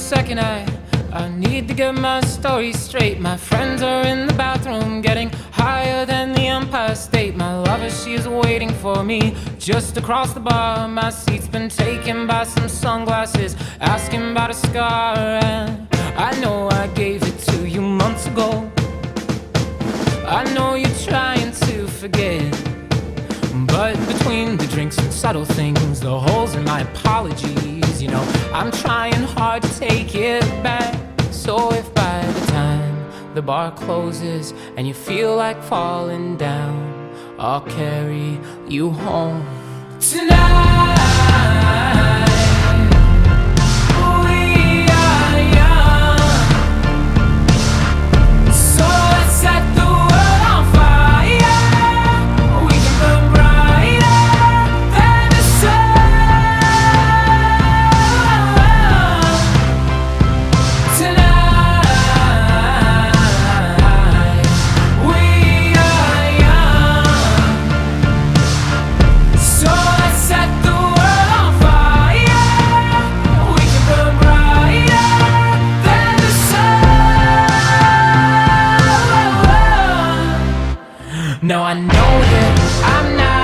second. I need to get my story straight. My friends are in the bathroom getting higher than the Empire State. My lover, she's waiting for me just across the bar. My seat's been taken by some sunglasses asking about a scar. And I know I gave it to you months ago. I know you're trying to forget, but between the drinks and subtle things, the holes in my apologies, you know, I'm trying hard to take it back. So if by the time the bar closes and you feel like falling down, I'll carry you home tonight. Now I know that I'm not